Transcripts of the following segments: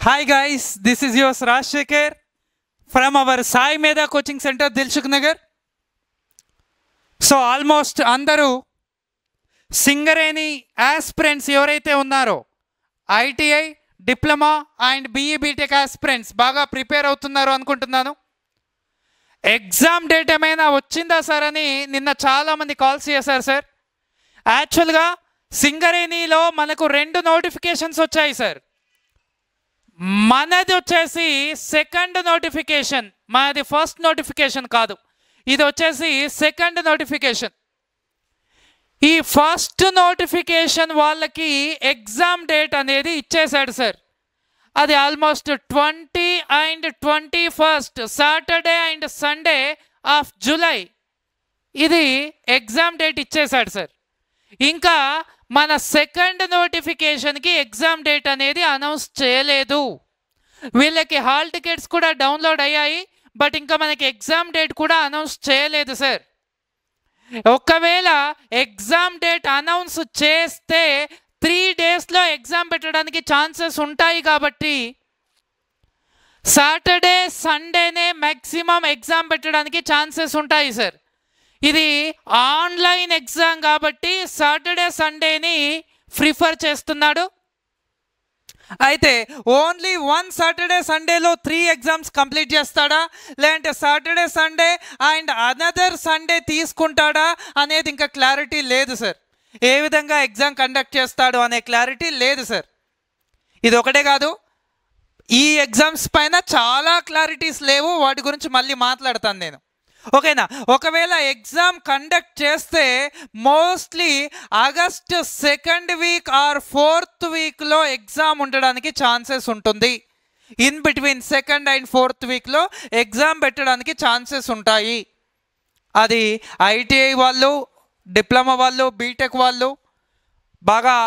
Hi guys, this is yours Rajshekhar from our Sai Meda Coaching Center, Dilshuk Nagar. So almost andaru Singareni aspirants ఎవరైతే ఉన్నారో ITI diploma and BE BTech aspirants బాగా prepare అవుతున్నారు అనుకుంటున్నాను. Exam date ఏమైనా వచ్చిందా sir అని నిన్న చాలామంది కాల్స్ చేశారు సార్. యాక్చువల్గా సింగరేణిలో మనకు 2 నోటిఫికేషన్స్ వచ్చాయి సార్. మనది వచ్చేసి సెకండ్ నోటిఫికేషన్, మనది ఫస్ట్ నోటిఫికేషన్ కాదు, ఇది వచ్చేసి సెకండ్ నోటిఫికేషన్. ఈ ఫస్ట్ నోటిఫికేషన్ వాళ్ళకి ఎగ్జామ్ డేట్ అనేది ఇచ్చేశాడు సార్. అది almost 20 and 21 Saturday and Sunday off July ఇది ఎగ్జామ్ డేట్ ఇచ్చేశాడు సార్. ఇంకా మన సెకండ్ నోటిఫికేషన్కి ఎగ్జామ్ డేట్ అనేది అనౌన్స్ చేయలేదు. వీళ్ళకి హాల్ టికెట్స్ కూడా డౌన్లోడ్ అయ్యాయి, బట్ ఇంకా మనకి ఎగ్జామ్ డేట్ కూడా అనౌన్స్ చేయలేదు సార్. ఒకవేళ ఎగ్జామ్ డేట్ అనౌన్స్ చేస్తే 3 daysలో ఎగ్జామ్ పెట్టడానికి ఛాన్సెస్ ఉంటాయి. కాబట్టి సాటర్డే సండేనే మ్యాక్సిమం ఎగ్జామ్ పెట్టడానికి ఛాన్సెస్ ఉంటాయి సార్. ఇది ఆన్లైన్ ఎగ్జామ్ కాబట్టి సాటర్డే సండేని ప్రిఫర్ చేస్తున్నాడు. అయితే ఓన్లీ 1 సాటర్డే సండేలో 3 ఎగ్జామ్స్ కంప్లీట్ చేస్తాడా, లేదంటే Saturday Sunday and another Sunday తీసుకుంటాడా అనేది ఇంకా క్లారిటీ లేదు సార్. ఏ విధంగా ఎగ్జామ్ కండక్ట్ చేస్తాడు అనే క్లారిటీ లేదు సార్. ఇది ఒకటే కాదు, ఈ ఎగ్జామ్స్ పైన చాలా క్లారిటీస్ లేవు, వాటి గురించి మళ్ళీ మాట్లాడతాను నేను. ఓకేనా? ఒకవేళ ఎగ్జామ్ కండక్ట్ చేస్తే mostly August 2nd week or 4th వీక్లో ఎగ్జామ్ ఉండడానికి ఛాన్సెస్ ఉంటుంది. In between 2nd and 4th వీక్లో ఎగ్జామ్ పెట్టడానికి ఛాన్సెస్ ఉంటాయి. అది ITI వాళ్ళు, డిప్లొమా వాళ్ళు, బీటెక్ వాళ్ళు బాగా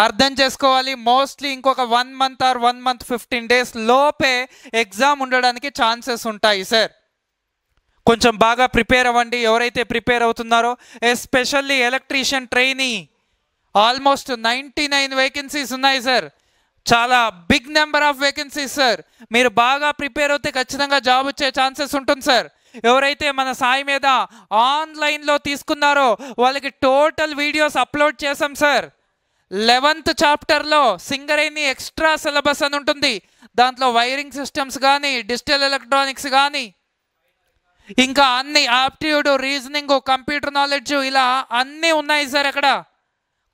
అర్థం చేసుకోవాలి. మోస్ట్లీ ఇంకొక 1 month ఆర్ 1 month 15 days లోపే ఎగ్జామ్ ఉండడానికి ఛాన్సెస్ ఉంటాయి సార్. కొంచెం బాగా ప్రిపేర్ అవ్వండి ఎవరైతే ప్రిపేర్ అవుతున్నారో. Especially electrician trainee almost 99 vacancies ఉన్నాయి సార్. చాలా big number of vacancies sir. మీరు బాగా ప్రిపేర్ అవుతే ఖచ్చితంగా జాబ్ వచ్చే ఛాన్సెస్ ఉంటుంది సార్. ఎవరైతే మన సాయి మీద ఆన్లైన్లో తీసుకున్నారో వాళ్ళకి టోటల్ వీడియోస్ అప్లోడ్ చేసాం సార్. 11th చాప్టర్లో సింగరేణి ఎక్స్ట్రా సిలబస్ అని ఉంటుంది. దాంట్లో వైరింగ్ సిస్టమ్స్ కానీ, డిజిటల్ ఎలక్ట్రానిక్స్ కానీ, ఇంకా అన్ని ఆప్టిట్యూడ్, రీజనింగ్, కంప్యూటర్ నాలెడ్జ్, ఇలా అన్నీ ఉన్నాయి సార్. అక్కడ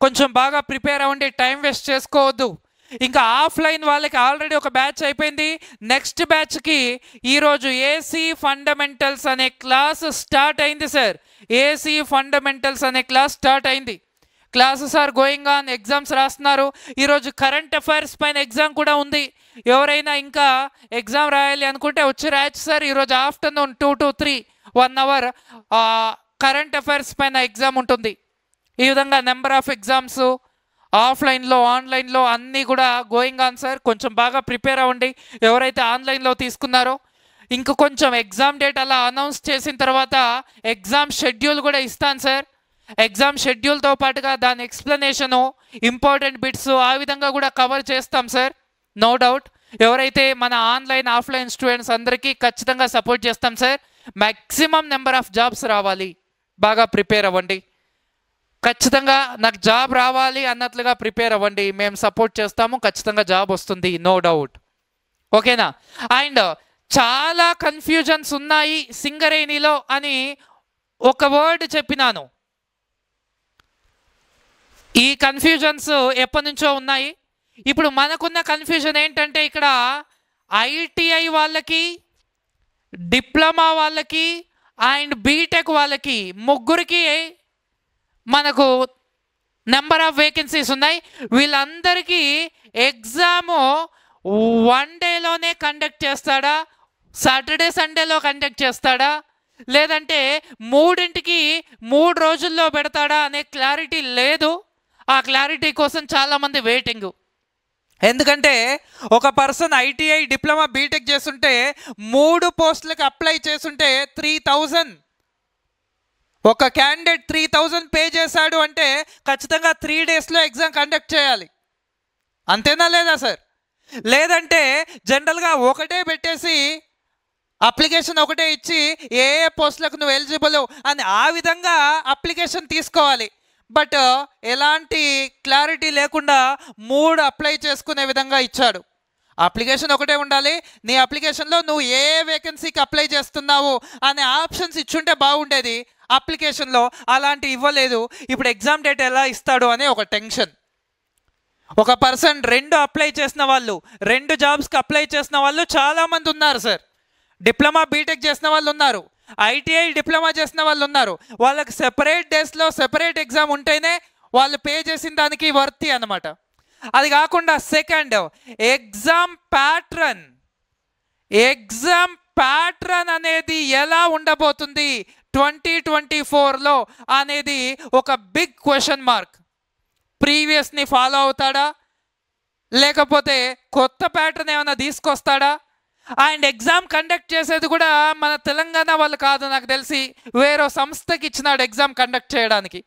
కొంచెం బాగా ప్రిపేర్ అవ్వండి, టైం వేస్ట్ చేసుకోవద్దు. ఇంకా ఆఫ్లైన్ వాళ్ళకి ఆల్రెడీ ఒక బ్యాచ్ అయిపోయింది. నెక్స్ట్ బ్యాచ్కి ఈరోజు ఏసీ ఫండమెంటల్స్ అనే క్లాస్ స్టార్ట్ అయింది సార్. ఏసీ ఫండమెంటల్స్ అనే క్లాస్ స్టార్ట్ అయింది. Classes are going on, exams రాస్తున్నారు. ఈరోజు కరెంట్ అఫైర్స్ పైన ఎగ్జామ్ కూడా ఉంది. ఎవరైనా ఇంకా ఎగ్జామ్ రాయాలి అనుకుంటే వచ్చి రాయచ్చు సార్. ఈరోజు afternoon 2 to 3 1 hour current affairs పైన ఎగ్జామ్ ఉంటుంది. ఈ విధంగా నెంబర్ ఆఫ్ ఎగ్జామ్స్ ఆఫ్లైన్లో, ఆన్లైన్లో అన్నీ కూడా గోయింగ్ ఆన్ సార్. కొంచెం బాగా ప్రిపేర్ అవ్వండి ఎవరైతే ఆన్లైన్లో తీసుకున్నారో. ఇంక కొంచెం ఎగ్జామ్ డేట్ అలా అనౌన్స్ చేసిన తర్వాత ఎగ్జామ్ షెడ్యూల్ కూడా ఇస్తాను సార్. ఎగ్జామ్ షెడ్యూల్తో పాటుగా దాని ఎక్స్ప్లెనేషను, ఇంపార్టెంట్ బిట్స్ ఆ విధంగా కూడా కవర్ చేస్తాం సార్. నో డౌట్ ఎవరైతే మన ఆన్లైన్, ఆఫ్లైన్ స్టూడెంట్స్ అందరికీ ఖచ్చితంగా సపోర్ట్ చేస్తాం sir. Maximum number of jobs రావాలి, బాగా ప్రిపేర్ అవ్వండి. ఖచ్చితంగా నాకు జాబ్ రావాలి అన్నట్లుగా ప్రిపేర్ అవ్వండి, మేము సపోర్ట్ చేస్తాము, ఖచ్చితంగా జాబ్ వస్తుంది, నో డౌట్. ఓకేనా? అండ్ చాలా కన్ఫ్యూజన్స్ ఉన్నాయి సింగరేణిలో అని ఒక వర్డ్ చెప్పినాను. ఈ కన్ఫ్యూజన్స్ ఎప్పటి నుంచో ఉన్నాయి. ఇప్పుడు మనకున్న కన్ఫ్యూజన్ ఏంటంటే ఇక్కడ ITI వాళ్ళకి, డిప్లొమా వాళ్ళకి అండ్ బీటెక్ వాళ్ళకి ముగ్గురికి మనకు నెంబర్ ఆఫ్ వేకెన్సీస్ ఉన్నాయి. వీళ్ళందరికీ ఎగ్జాము 1 dayలోనే కండక్ట్ చేస్తాడా, సాటర్డే సండేలో కండక్ట్ చేస్తాడా, లేదంటే 3 రోజుల్లో పెడతాడా అనే క్లారిటీ లేదు. ఆ క్లారిటీ కోసం చాలామంది వెయిటింగ్. ఎందుకంటే ఒక పర్సన్ ITI, డిప్లొమా, బీటెక్ చేస్తుంటే 3 పోస్టులకు అప్లై చేస్తుంటే 3000, ఒక క్యాండిడేట్ 3000 పే చేశాడు అంటే ఖచ్చితంగా 3 daysలో ఎగ్జామ్ కండక్ట్ చేయాలి. అంతేనా లేదా సార్? లేదంటే జనరల్గా ఒకటే పెట్టేసి అప్లికేషన్ ఒకటే ఇచ్చి ఏ ఏ పోస్టులకు నువ్వు ఎలిజిబుల్ అని ఆ విధంగా అప్లికేషన్ తీసుకోవాలి. బట్ ఎలాంటి క్లారిటీ లేకుండా 3 అప్లై చేసుకునే విధంగా ఇచ్చాడు. అప్లికేషన్ ఒకటే ఉండాలి, నీ అప్లికేషన్లో నువ్వు ఏ వేకెన్సీకి అప్లై చేస్తున్నావు అనే ఆప్షన్స్ ఇచ్చుంటే బాగుండేది. అప్లికేషన్లో అలాంటి ఇవ్వలేదు. ఇప్పుడు ఎగ్జామ్ డేట్ ఎలా ఇస్తాడు అనే ఒక టెన్షన్. ఒక పర్సన్ 2 అప్లై చేసిన వాళ్ళు, 2 జాబ్స్కి అప్లై చేసిన వాళ్ళు చాలామంది ఉన్నారు సార్. డిప్లొమా బీటెక్ చేసిన వాళ్ళు ఉన్నారు, ఐటీఐ డిప్లొమా చేసిన వాళ్ళు ఉన్నారు. వాళ్ళకి సెపరేట్ డేస్లో సెపరేట్ ఎగ్జామ్ ఉంటేనే వాళ్ళు పే చేసిన దానికి వర్తి అనమాట. అది కాకుండా సెకండ్ ఎగ్జామ్ ప్యాట్రన్ అనేది ఎలా ఉండబోతుంది 2024లో అనేది ఒక బిగ్ క్వశ్చన్ మార్క్. ప్రీవియస్ని ఫాలో అవుతాడా, లేకపోతే కొత్త ప్యాటర్న్ ఏమైనా తీసుకొస్తాడా? అండ్ ఎగ్జామ్ కండక్ట్ చేసేది కూడా మన తెలంగాణ వాళ్ళు కాదు, నాకు తెలిసి వేరే సంస్థకి ఇచ్చినాడు ఎగ్జామ్ కండక్ట్ చేయడానికి.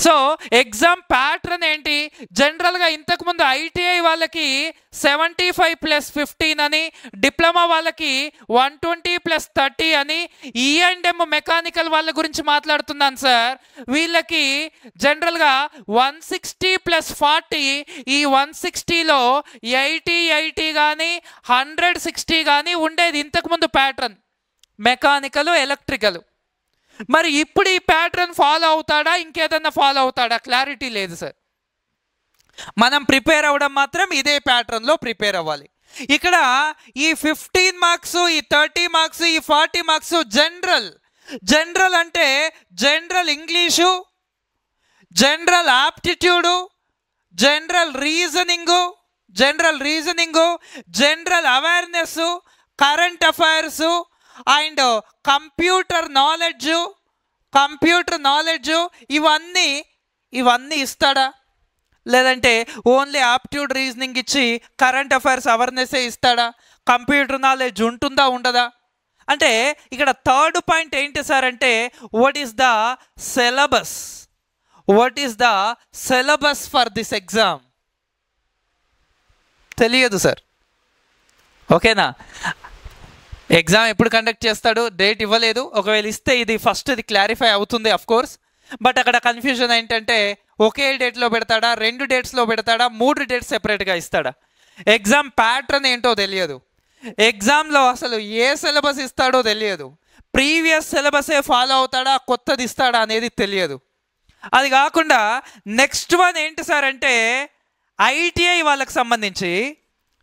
సో ఎగ్జామ్ ప్యాటర్న్ ఏంటి? జనరల్గా ఇంతకుముందు ఐటీఐ వాళ్ళకి 75+15 అని, డిప్లొమా వాళ్ళకి 120+30 అని, E&M మెకానికల్ వాళ్ళ గురించి మాట్లాడుతున్నాను సార్. వీళ్ళకి జనరల్గా 160+40. ఈ 160లో 80 కానీ 160 కానీ ఉండేది ఇంతకుముందు ప్యాటర్న్, మెకానికల్ ఎలక్ట్రికల్. మరి ఇప్పుడు ఈ ప్యాటర్న్ ఫాలో అవుతాడా, ఇంకేదన్నా ఫాలో అవుతాడా? క్లారిటీ లేదు సార్. మనం ప్రిపేర్ అవ్వడం మాత్రం ఇదే ప్యాటర్న్లో ప్రిపేర్ అవ్వాలి. ఇక్కడ ఈ 15 మార్క్స్, ఈ 30 మార్క్స్, ఈ 40 మార్క్స్ జనరల్ అంటే general English, general aptitude, general reasoning, general awareness, current affairs and computer knowledge ఇవన్నీ ఇస్తాడా? లేదంటే ఓన్లీ ఆప్టిట్యూడ్ రీజనింగ్ ఇచ్చి కరెంట్ అఫైర్స్ అవేర్నెస్ ఇస్తాడా? కంప్యూటర్ నాలెడ్జ్ ఉంటుందా ఉండదా? అంటే ఇక్కడ థర్డ్ పాయింట్ ఏంటి సార్ అంటే what is the syllabus for this exam? తెలియదు సార్. ఓకేనా? ఎగ్జామ్ ఎప్పుడు కండక్ట్ చేస్తాడు, డేట్ ఇవ్వలేదు. ఒకవేళ ఇస్తే ఇది క్లారిఫై అవుతుంది అఫ్ కోర్స్. బట్ అక్కడ కన్ఫ్యూజన్ ఏంటంటే ఒకే డేట్లో పెడతాడా, 2 డేట్స్లో పెడతాడా, 3 డేట్స్ సెపరేట్గా ఇస్తాడా? ఎగ్జామ్ ప్యాటర్న్ ఏంటో తెలియదు. ఎగ్జామ్లో అసలు ఏ సిలబస్ ఇస్తాడో తెలియదు. ప్రీవియస్ సిలబసే ఫాలో అవుతాడా, కొత్తది ఇస్తాడా అనేది తెలియదు. అది కాకుండా నెక్స్ట్ వన్ ఏంటి సార్ అంటే ఐటీఐ వాళ్ళకి సంబంధించి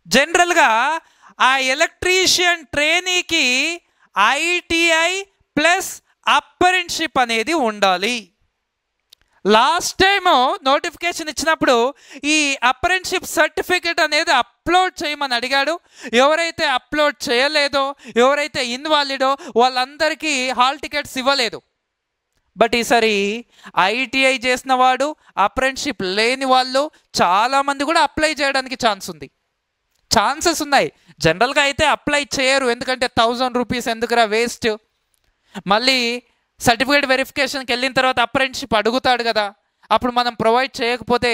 జనరల్గా ఆ ఎలక్ట్రీషియన్ ట్రైనీకి ఐటీఐ ప్లస్ అప్రెంటిస్‌షిప్ అనేది ఉండాలి. లాస్ట్ టైము నోటిఫికేషన్ ఇచ్చినప్పుడు ఈ అప్రెంటిస్‌షిప్ సర్టిఫికేట్ అనేది అప్లోడ్ చేయమని అడిగాడు. ఎవరైతే అప్లోడ్ చేయలేదో, ఎవరైతే ఇన్వాలిడో వాళ్ళందరికీ హాల్ టికెట్స్ ఇవ్వలేదు. బట్ ఈసారి ఐటీఐ చేసిన వాడు, అప్రెంటిస్‌షిప్ లేని వాళ్ళు చాలామంది కూడా అప్లై చేయడానికి ఛాన్సెస్ ఉన్నాయి. జనరల్గా అయితే అప్లై చేయరు, ఎందుకంటే 1000 రూపీస్ ఎందుకురా వేస్ట్. మళ్ళీ సర్టిఫికేట్ వెరిఫికేషన్కి వెళ్ళిన తర్వాత అప్రెంటిస్‌షిప్ అడుగుతాడు కదా, అప్పుడు మనం ప్రొవైడ్ చేయకపోతే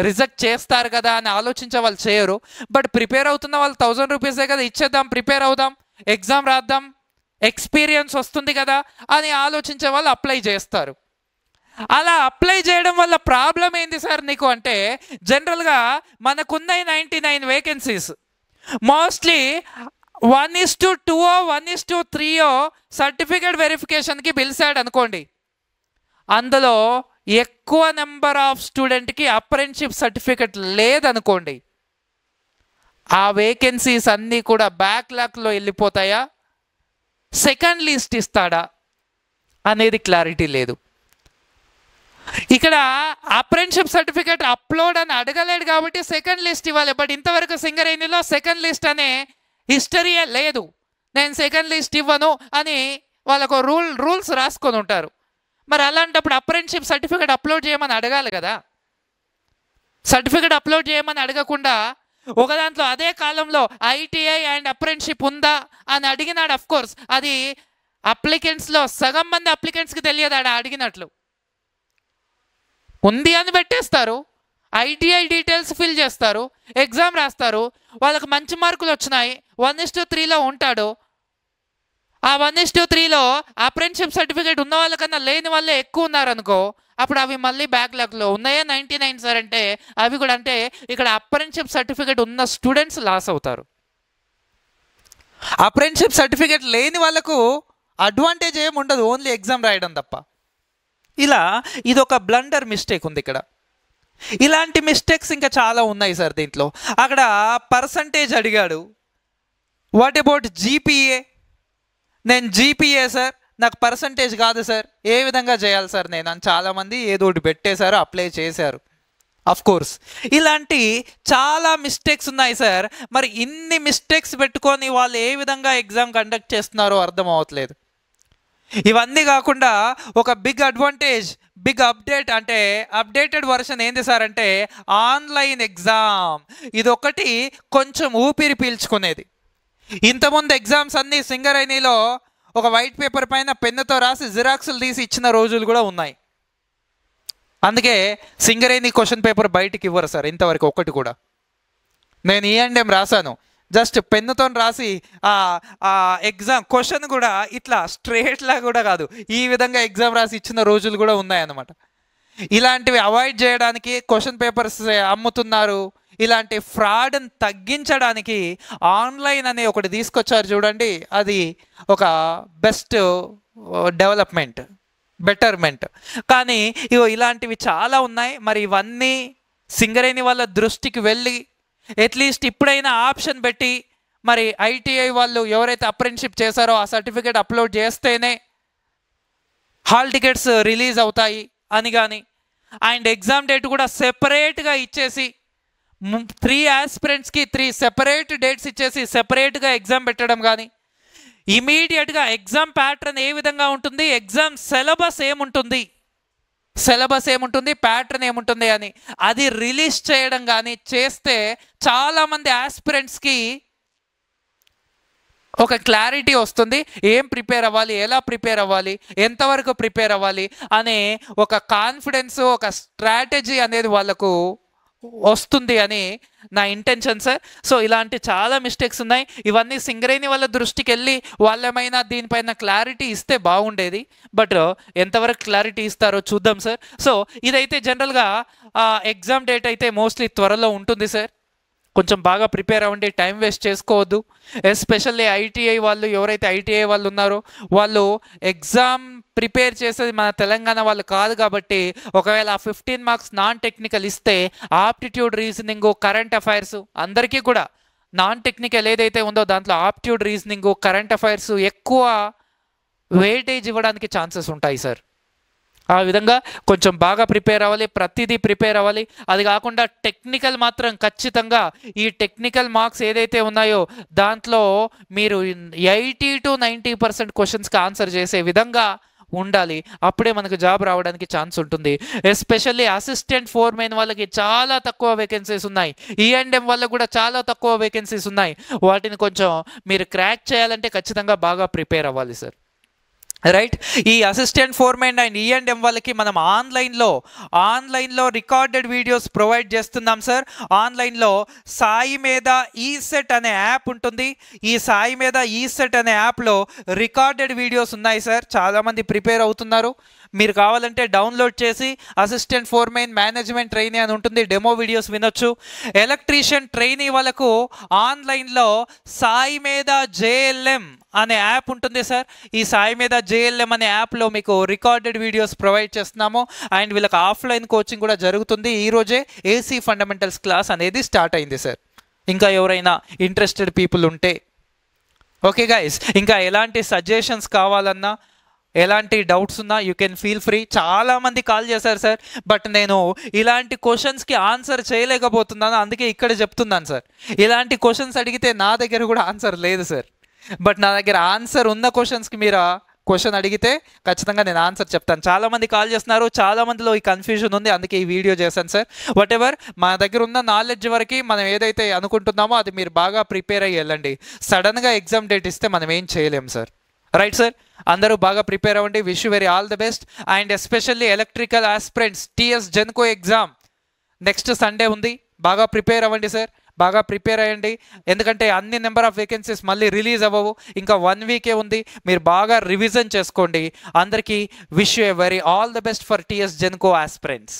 రిజెక్ట్ చేస్తారు కదా అని ఆలోచించే వాళ్ళు చేయరు. బట్ ప్రిపేర్ అవుతున్న వాళ్ళు 1000 రూపీసే కదా, ఇచ్చేద్దాం, ప్రిపేర్ అవుదాం, ఎగ్జామ్ రాద్దాం, ఎక్స్పీరియన్స్ వస్తుంది కదా అని ఆలోచించే వాళ్ళు అప్లై చేస్తారు. అలా అప్లై చేయడం వల్ల ప్రాబ్లం ఏంది సార్ నీకు అంటే జనరల్గా మనకున్న 99 వేకెన్సీస్ మోస్ట్లీ 1:2 1:3 సర్టిఫికేట్ వెరిఫికేషన్కి పిలిచాడు అనుకోండి. అందులో ఎక్కువ నెంబర్ ఆఫ్ స్టూడెంట్కి అప్రెంటిస్‌షిప్ సర్టిఫికేట్ లేదనుకోండి, ఆ వేకెన్సీస్ అన్నీ కూడా బ్యాక్లాగ్లో వెళ్ళిపోతాయా, సెకండ్ లిస్ట్ ఇస్తాడా అనేది క్లారిటీ లేదు. ఇక్కడ అప్రెంటిస్‌షిప్ సర్టిఫికేట్ అప్లోడ్ అని అడగలేడు కాబట్టి సెకండ్ లిస్ట్ ఇవ్వాలి. బట్ ఇంతవరకు సింగరేణిలో సెకండ్ లిస్ట్ అనే హిస్టరీయే లేదు. నేను సెకండ్ లిస్ట్ ఇవ్వను అని వాళ్ళకు రూల్స్ రాసుకొని ఉంటారు. మరి అలాంటప్పుడు అప్రెంటిస్‌షిప్ సర్టిఫికేట్ అప్లోడ్ చేయమని అడగాలి కదా. సర్టిఫికేట్ అప్లోడ్ చేయమని అడగకుండా ఒక దాంట్లో అదే కాలంలో ఐటీఐ అండ్ అప్రెంటిస్‌షిప్ ఉందా అని అడిగినాడు. అఫ్ కోర్స్ అది అప్లికెంట్స్లో సగం మంది అప్లికెంట్స్కి తెలియదు ఆడ అడిగినట్లు. ఉంది అని పెట్టేస్తారు, ఐటీఐ డీటెయిల్స్ ఫిల్ చేస్తారు, ఎగ్జామ్ రాస్తారు, వాళ్ళకి మంచి మార్కులు వచ్చినాయి, 1:3లో ఉంటాడు. ఆ 1:3లో అప్రెంటిస్షిప్ సర్టిఫికేట్ ఉన్న వాళ్ళకన్నా లేని వాళ్ళే ఎక్కువ ఉన్నారనుకో, అప్పుడు అవి మళ్ళీ బ్యాక్లాగ్లో ఉన్నాయా 99 సార్ అంటే అవి కూడా, అంటే ఇక్కడ అప్రెంటిస్షిప్ సర్టిఫికేట్ ఉన్న స్టూడెంట్స్ లాస్ అవుతారు. అప్రెంటిస్షిప్ సర్టిఫికేట్ లేని వాళ్ళకు అడ్వాంటేజ్ ఏమి ఉండదు, ఓన్లీ ఎగ్జామ్ రాయడం తప్ప. ఇలా ఇదొక బ్లండర్ మిస్టేక్ ఉంది ఇక్కడ. ఇలాంటి మిస్టేక్స్ ఇంకా చాలా ఉన్నాయి సార్ దీంట్లో. అక్కడ పర్సంటేజ్ అడిగాడు, వాట్ అబౌట్ జీపీఏ? నేను జీపీఏ సార్, నాకు పర్సంటేజ్ కాదు సార్, ఏ విధంగా చేయాలి సార్ నేను అని చాలామంది ఏదో ఒకటి పెట్టేశారు, అప్లై చేశారు. కోర్స్ ఇలాంటి చాలా మిస్టేక్స్ ఉన్నాయి సార్. మరి ఇన్ని మిస్టేక్స్ పెట్టుకొని వాళ్ళు ఏ విధంగా ఎగ్జామ్ కండక్ట్ చేస్తున్నారో అర్థం అవ్వట్లేదు. ఇవన్నీ కాకుండా ఒక బిగ్ అడ్వాంటేజ్, బిగ్ అప్డేట్, అంటే అప్డేటెడ్ వర్షన్ ఏంది సార్ అంటే ఆన్లైన్ ఎగ్జామ్. ఇదొకటి కొంచెం ఊపిరి పీల్చుకునేది. ఇంతకుముందు ఎగ్జామ్స్ అన్నీ సింగరేణిలో ఒక వైట్ పేపర్ పైన పెన్నుతో రాసి జిరాక్సులు తీసి ఇచ్చిన రోజులు కూడా ఉన్నాయి. అందుకే సింగరేణి క్వశ్చన్ పేపర్ బయటికి ఇవ్వరు సార్ ఇంతవరకు ఒక్కటి కూడా. నేను E&M రాశాను, జస్ట్ పెన్నుతో రాసి ఆ ఎగ్జామ్ క్వశ్చన్ కూడా ఇట్లా స్ట్రేట్లా కూడా కాదు, ఈ విధంగా ఎగ్జామ్ రాసి ఇచ్చిన రోజులు కూడా ఉన్నాయన్నమాట. ఇలాంటివి అవాయిడ్ చేయడానికి క్వశ్చన్ పేపర్స్ అమ్ముతున్నారు. ఇలాంటి ఫ్రాడ్ని తగ్గించడానికి ఆన్లైన్ అనే ఒకటి తీసుకొచ్చారు చూడండి, అది ఒక బెస్ట్ డెవలప్మెంట్, బెటర్మెంట్. కానీ ఇలాంటివి చాలా ఉన్నాయి. మరి ఇవన్నీ సింగరేణి వాళ్ళ దృష్టికి వెళ్ళి అట్లీస్ట్ ఇప్పుడైనా ఆప్షన్ పెట్టి, మరి ఐటీఐ వాళ్ళు ఎవరైతే అప్రెంటిస్షిప్ చేశారో ఆ సర్టిఫికేట్ అప్లోడ్ చేస్తేనే హాల్ టికెట్స్ రిలీజ్ అవుతాయి అని కానీ, అండ్ ఎగ్జామ్ డేట్ కూడా సెపరేట్గా ఇచ్చేసి 3 ఆస్పిరెంట్స్కి 3 సెపరేట్ డేట్స్ ఇచ్చేసి సెపరేట్గా ఎగ్జామ్ పెట్టడం కానీ, ఇమీడియట్గా ఎగ్జామ్ ప్యాటర్న్ ఏ విధంగా ఉంటుంది, ఎగ్జామ్ సిలబస్ ఏముంటుంది, ప్యాటర్న్ ఏముంటుంది అని అది రిలీజ్ చేయడం కానీ చేస్తే చాలామంది ఆస్పిరెంట్స్కి ఒక క్లారిటీ వస్తుంది. ఏం ప్రిపేర్ అవ్వాలి, ఎలా ప్రిపేర్ అవ్వాలి, ఎంతవరకు ప్రిపేర్ అవ్వాలి అనే ఒక కాన్ఫిడెన్స్, ఒక స్ట్రాటజీ అనేది వాళ్ళకు వస్తుంది అని నా ఇంటెన్షన్ సార్. సో ఇలాంటి చాలా మిస్టేక్స్ ఉన్నాయి. ఇవన్నీ సింగరేణి వాళ్ళ దృష్టికి వెళ్ళి వాళ్ళేమైనా దీనిపైన క్లారిటీ ఇస్తే బాగుండేది. బట్ ఎంతవరకు క్లారిటీ ఇస్తారో చూద్దాం సార్. సో ఇదైతే జనరల్గా ఎగ్జామ్ డేట్ అయితే మోస్ట్లీ త్వరలో ఉంటుంది సార్. కొంచెం బాగా ప్రిపేర్ అవ్వండి, టైం వేస్ట్ చేసుకోవద్దు. ఎస్పెషల్లీ ఐటీఐ వాళ్ళు, ఎవరైతే ఐటీఐ వాళ్ళు ఉన్నారో వాళ్ళు ఎగ్జామ్ ప్రిపేర్ చేసేది మన తెలంగాణ వాళ్ళు కాదు కాబట్టి, ఒకవేళ 15 మార్క్స్ నాన్ టెక్నికల్ ఇస్తే ఆప్టిట్యూడ్, రీజనింగ్, కరెంట్ అఫైర్స్ అందరికీ కూడా నాన్ టెక్నికల్ ఏదైతే ఉందో దాంట్లో ఆప్టిట్యూడ్, రీజనింగ్, కరెంట్ అఫైర్స్ ఎక్కువ వెయిటేజ్ ఇవ్వడానికి ఛాన్సెస్ ఉంటాయి సార్. ఆ విధంగా కొంచెం బాగా ప్రిపేర్ అవ్వాలి, ప్రతిదీ ప్రిపేర్ అవ్వాలి. అది కాకుండా టెక్నికల్ మాత్రం ఖచ్చితంగా ఈ టెక్నికల్ మార్క్స్ ఏదైతే ఉన్నాయో దాంట్లో మీరు 80 to 90% క్వశ్చన్స్కి ఆన్సర్ చేసే విధంగా ఉండాలి. అప్పుడే మనకు జాబ్ రావడానికి ఛాన్స్ ఉంటుంది. ఎస్పెషల్లీ అసిస్టెంట్ ఫోర్మెన్ వాళ్ళకి చాలా తక్కువ వేకెన్సీస్ ఉన్నాయి. E&M వాళ్ళకి కూడా చాలా తక్కువ వేకెన్సీస్ ఉన్నాయి. వాటిని కొంచెం మీరు క్రాక్ చేయాలంటే ఖచ్చితంగా బాగా ప్రిపేర్ అవ్వాలి సార్. రైట్, ఈ అసిస్టెంట్ ఫోర్మెన్ అండ్ E&M వాళ్ళకి మనం ఆన్లైన్లో రికార్డెడ్ వీడియోస్ ప్రొవైడ్ చేస్తున్నాం సార్. ఆన్లైన్లో సాయి మీద ఈసెట్ అనే యాప్ ఉంటుంది. ఈ సాయి మీద ఈసెట్ అనే యాప్లో రికార్డెడ్ వీడియోస్ ఉన్నాయి సార్. చాలామంది ప్రిపేర్ అవుతున్నారు. మీరు కావాలంటే డౌన్లోడ్ చేసి అసిస్టెంట్ ఫోర్మెన్, మేనేజ్మెంట్ ట్రైనీ అని ఉంటుంది, డెమో వీడియోస్ వినొచ్చు. ఎలక్ట్రీషియన్ ట్రైనీ వాళ్ళకు ఆన్లైన్లో సాయి మీద JLM అనే యాప్ ఉంటుంది సార్. ఈ సాయి మీద JLM అనే యాప్లో మీకు రికార్డెడ్ వీడియోస్ ప్రొవైడ్ చేస్తున్నాము. అండ్ వీళ్ళకి ఆఫ్లైన్ కోచింగ్ కూడా జరుగుతుంది. ఈరోజే AC ఫండమెంటల్స్ క్లాస్ అనేది స్టార్ట్ అయింది సార్. ఇంకా ఎవరైనా ఇంట్రెస్టెడ్ పీపుల్ ఉంటే ఓకే గైస్. ఇంకా ఎలాంటి సజెషన్స్ కావాలన్నా, ఎలాంటి డౌట్స్ ఉన్నా యూ కెన్ ఫీల్ ఫ్రీ. చాలామంది కాల్ చేశారు సార్, బట్ నేను ఇలాంటి క్వశ్చన్స్కి ఆన్సర్ చేయలేకపోతున్నాను, అందుకే ఇక్కడ చెప్తున్నాను సార్. ఇలాంటి క్వశ్చన్స్ అడిగితే నా దగ్గర కూడా ఆన్సర్ లేదు సార్. బట్ నా దగ్గర ఆన్సర్ ఉన్న క్వశ్చన్స్కి మీరు క్వశ్చన్ అడిగితే ఖచ్చితంగా నేను ఆన్సర్ చెప్తాను. చాలామంది కాల్ చేస్తున్నారు, చాలామందిలో ఈ కన్ఫ్యూజన్ ఉంది, అందుకే ఈ వీడియో చేశాను సార్. వాట్ ఎవర్ మన దగ్గర ఉన్న నాలెడ్జ్ వరకు మనం ఏదైతే అనుకుంటున్నామో అది మీరు బాగా ప్రిపేర్ అయ్యి వెళ్ళండి. సడన్గా ఎగ్జామ్ డేట్ ఇస్తే మనం ఏం చేయలేం సార్. రైట్ సార్, అందరూ బాగా ప్రిపేర్ అవ్వండి. Wish you very all the best. And especially electrical aspirants TS Genco exam next Sunday ఉంది, బాగా ప్రిపేర్ అవ్వండి సార్, బాగా ప్రిపేర్ అయ్యండి. ఎందుకంటే అన్ని నెంబర్ ఆఫ్ వేకెన్సీస్ మళ్ళీ రిలీజ్ అవ్వవు, ఇంకా 1 వీకే ఉంది. మీరు బాగా రివిజన్ చేసుకోండి. అందరికీ wish you a very all the best for TS Genco aspirants.